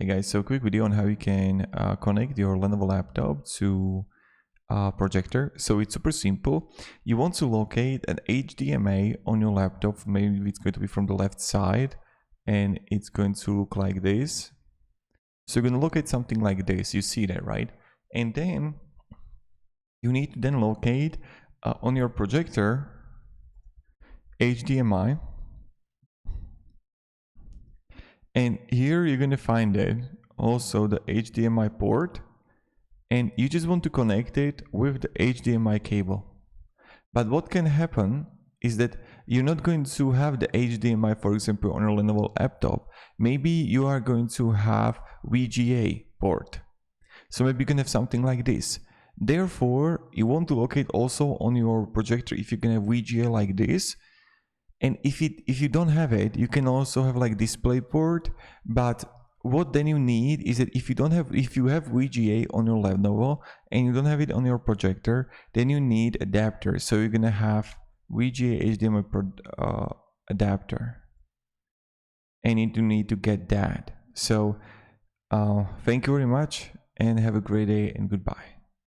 Hey guys, so quick video on how you can connect your Lenovo laptop to projector. So it's super simple. You want to locate an HDMI on your laptop. Maybe it's going to be from the left side and it's going to look like this. So you're going to locate something like this. You see that, right? And then you need to then locate on your projector HDMI. And here you're going to find it also the HDMI port, and you just want to connect it with the HDMI cable. But what can happen is that you're not going to have the HDMI, for example, on your Lenovo laptop. Maybe you are going to have VGA port. So maybe you can have something like this. Therefore, you want to locate also on your projector if you can have VGA like this. And if you don't have it, you can also have like DisplayPort. But what then you need is that if you have VGA on your Lenovo and you don't have it on your projector, then you need adapter. So you're gonna have VGA HDMI adapter, and you need to get that. So thank you very much and have a great day and goodbye.